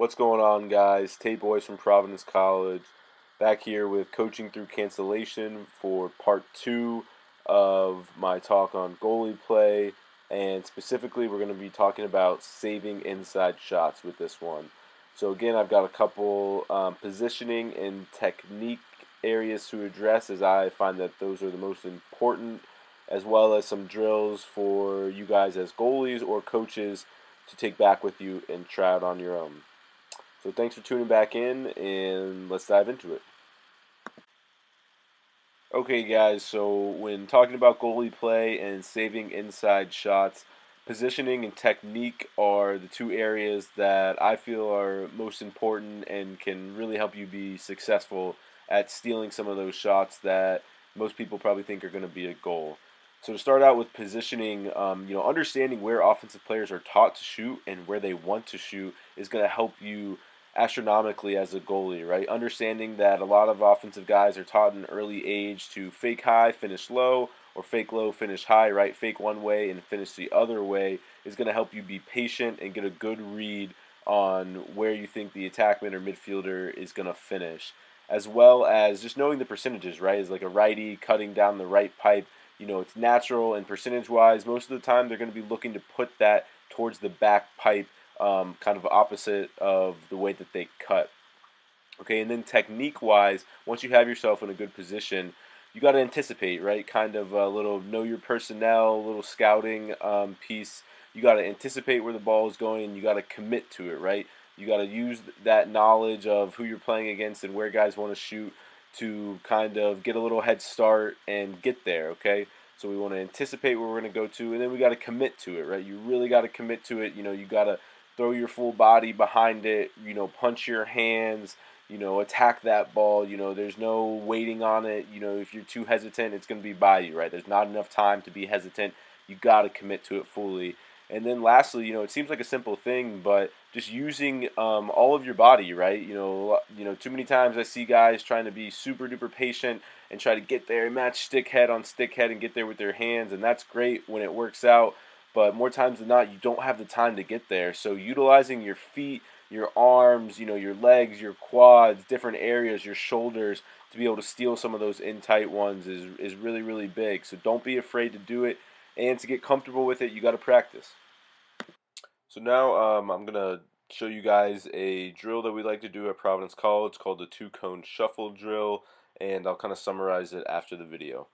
What's going on, guys? Tate Boyce from Providence College, back here with Coaching Through Cancellation for part 2 of my talk on goalie play, and specifically we're going to be talking about saving inside shots with this one. So again, I've got a couple positioning and technique areas to address, as I find that those are the most important, as well as some drills for you guys as goalies or coaches to take back with you and try out on your own. So thanks for tuning back in, and let's dive into it. Okay, guys, so when talking about goalie play and saving inside shots, positioning and technique are the two areas that I feel are most important and can really help you be successful at stealing some of those shots that most people probably think are going to be a goal. So to start out with positioning, understanding where offensive players are taught to shoot and where they want to shoot is going to help you astronomically as a goalie, right? Understanding that a lot of offensive guys are taught at an early age to fake high, finish low, or fake low, finish high, right? Fake one way and finish the other way is going to help you be patient and get a good read on where you think the attackman or midfielder is going to finish, as well as just knowing the percentages, right? Is like a righty cutting down the right pipe. It's natural, and percentage-wise, most of the time they're going to be looking to put that towards the back pipe, kind of opposite of the way that they cut. Okay, and then technique-wise, once you have yourself in a good position, you got to anticipate, right? Kind of a little know your personnel, a little scouting piece. You got to anticipate where the ball is going, and you got to commit to it, right? You got to use that knowledge of who you're playing against and where guys want to shoot to kind of get a little head start and get there, okay? So we want to anticipate where we're going to go to, and then we got to commit to it, right? You really got to commit to it. You got to throw your full body behind it, punch your hands, attack that ball. There's no waiting on it. If you're too hesitant, it's going to be by you, right? There's not enough time to be hesitant. You got to commit to it fully. And then lastly, it seems like a simple thing, but just using all of your body, right? Too many times I see guys trying to be super duper patient and try to get there, match stick head on stick head, and get there with their hands, and that's great when it works out. But more times than not, you don't have the time to get there. So utilizing your feet, your arms, your legs, your quads, different areas, your shoulders, to be able to steal some of those in tight ones is really, really big. So don't be afraid to do it, and to get comfortable with it, you got to practice. So now I'm going to show you guys a drill that we like to do at Providence College called the 2-cone shuffle drill, and I'll kind of summarize it after the video.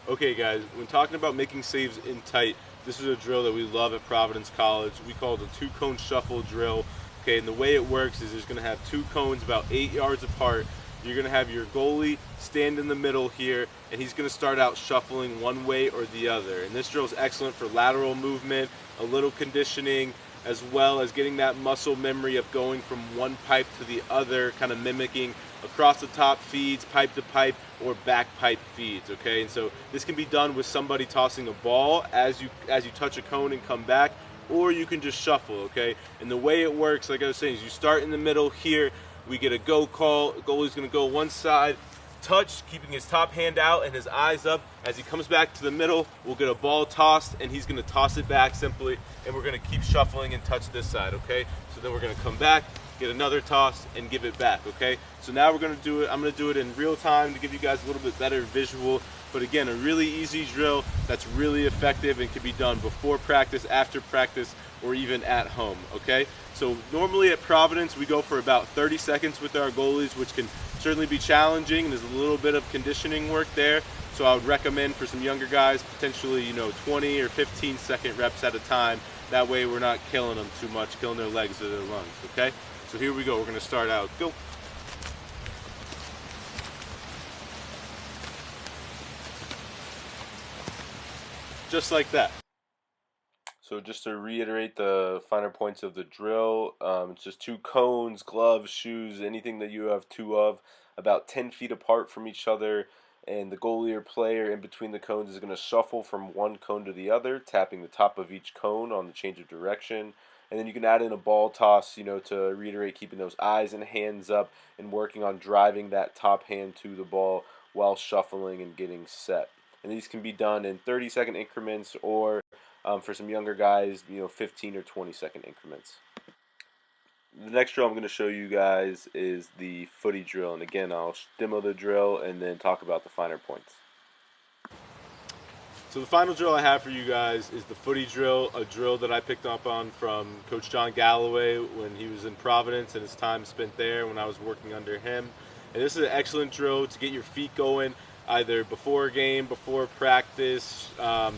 Okay, guys, when talking about making saves in tight, this is a drill that we love at Providence College. We call it the 2-cone shuffle drill. Okay, and the way it works is there's going to have 2 cones about 8 yards apart. You're going to have your goalie stand in the middle here, and he's going to start out shuffling one way or the other. And this drill is excellent for lateral movement, a little conditioning, as well as getting that muscle memory of going from one pipe to the other, kind of mimicking across the top feeds, pipe to pipe, or back pipe feeds, okay? And so this can be done with somebody tossing a ball as you touch a cone and come back, or you can just shuffle, okay? And the way it works, like I was saying, is you start in the middle here. We get a go call. Goalie's going to go one side, touch, keeping his top hand out and his eyes up. As he comes back to the middle, we'll get a ball tossed, and he's going to toss it back simply, and we're going to keep shuffling and touch this side, okay? So then we're going to come back, get another toss, and give it back, okay? So now we're going to do it. I'm going to do it in real time to give you guys a little bit better visual. But again, a really easy drill that's really effective and can be done before practice, after practice, or even at home, okay? So normally at Providence, we go for about 30 seconds with our goalies, which can certainly be challenging, and there's a little bit of conditioning work there. So I would recommend for some younger guys, potentially, 20 or 15 second reps at a time. That way we're not killing them too much, killing their legs or their lungs, okay? So here we go. We're going to start out. Go. Just like that. So just to reiterate the finer points of the drill, it's just 2 cones, gloves, shoes, anything that you have 2 of, about 10 feet apart from each other, and the goalie or player in between the cones is going to shuffle from one cone to the other, tapping the top of each cone on the change of direction. And then you can add in a ball toss, to reiterate keeping those eyes and hands up and working on driving that top hand to the ball while shuffling and getting set. and these can be done in 30-second increments, or for some younger guys, 15 or 20-second increments. The next drill I'm going to show you guys is the footie drill, and again, I'll demo the drill and then talk about the finer points. So the final drill I have for you guys is the footie drill, a drill that I picked up on from Coach John Galloway when he was in Providence and his time spent there when I was working under him. And this is an excellent drill to get your feet going either before a game, before practice,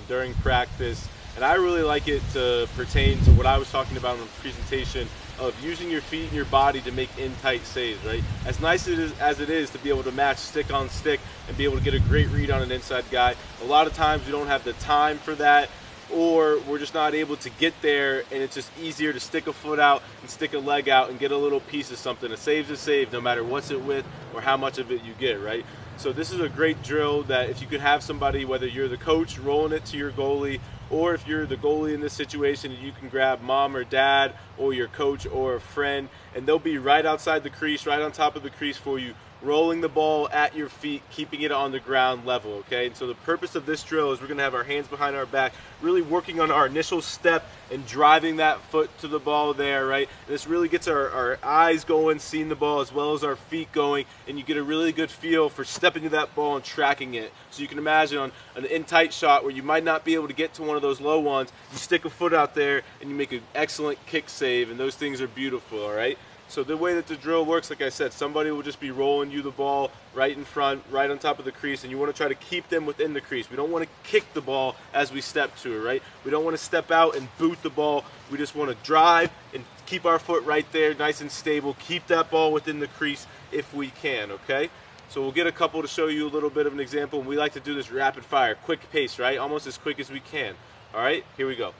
during practice. And I really like it to pertain to what I was talking about in the presentation of using your feet and your body to make in-tight saves, right? As nice as it is to be able to match stick on stick and be able to get a great read on an inside guy, a lot of times we don't have the time for that, or we're just not able to get there, and it's just easier to stick a foot out and stick a leg out and get a little piece of something. A save's a save no matter what's it with or how much of it you get, right? So this is a great drill that if you could have somebody, whether you're the coach rolling it to your goalie, or if you're the goalie in this situation, you can grab mom or dad or your coach or a friend, and they'll be right outside the crease, right on top of the crease for you, rolling the ball at your feet, keeping it on the ground level, okay? And so the purpose of this drill is we're going to have our hands behind our back, really working on our initial step and driving that foot to the ball there, right? And this really gets our eyes going, seeing the ball, as well as our feet going, and you get a really good feel for stepping to that ball and tracking it. So you can imagine on an in-tight shot where you might not be able to get to one of those low ones, you stick a foot out there and you make an excellent kick save, and those things are beautiful, all right? So the way that the drill works, like I said, somebody will just be rolling you the ball right in front, right on top of the crease, and you want to try to keep them within the crease. We don't want to kick the ball as we step to it, right? We don't want to step out and boot the ball. We just want to drive and keep our foot right there, nice and stable. Keep that ball within the crease if we can, okay? So we'll get a couple to show you a little bit of an example. We like to do this rapid fire, quick pace, right? Almost as quick as we can. All right, here we go.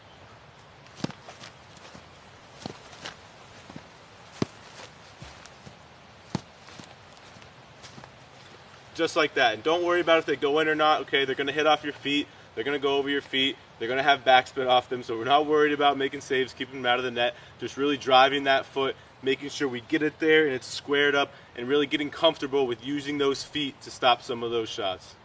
Just like that. And don't worry about if they go in or not, okay? They're going to hit off your feet. They're going to go over your feet. They're going to have backspin off them, so we're not worried about making saves, keeping them out of the net. Just really driving that foot, making sure we get it there and it's squared up, and really getting comfortable with using those feet to stop some of those shots.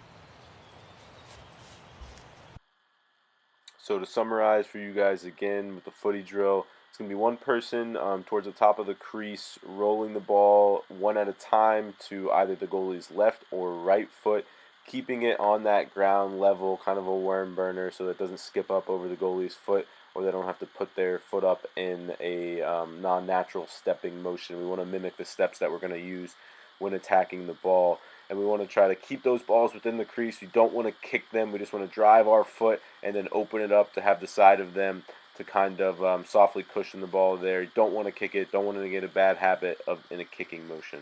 So to summarize for you guys again with the footie drill, it's going to be one person towards the top of the crease rolling the ball one at a time to either the goalie's left or right foot, keeping it on that ground level, kind of a worm burner, so that it doesn't skip up over the goalie's foot, or they don't have to put their foot up in a non-natural stepping motion. We want to mimic the steps that we're going to use when attacking the ball. And we want to try to keep those balls within the crease. We don't want to kick them. We just want to drive our foot and then open it up to have the side of them to kind of softly cushion the ball there. You don't want to kick it. Don't want to get a bad habit in a kicking motion.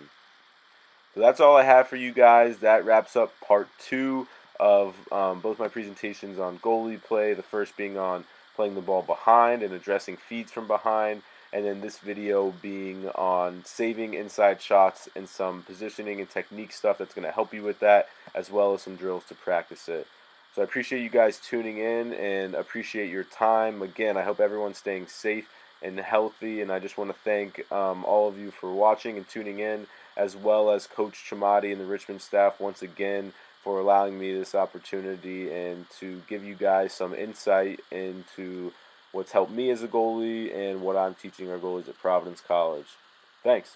So that's all I have for you guys. That wraps up part 2 of both my presentations on goalie play. The first being on playing the ball behind and addressing feeds from behind, and then this video being on saving inside shots and some positioning and technique stuff that's going to help you with that, as well as some drills to practice it. So I appreciate you guys tuning in and appreciate your time. Again, I hope everyone's staying safe and healthy, and I just want to thank all of you for watching and tuning in, as well as Coach Chamati and the Richmond staff once again for allowing me this opportunity and to give you guys some insight into what's helped me as a goalie and what I'm teaching our goalies at Providence College. Thanks.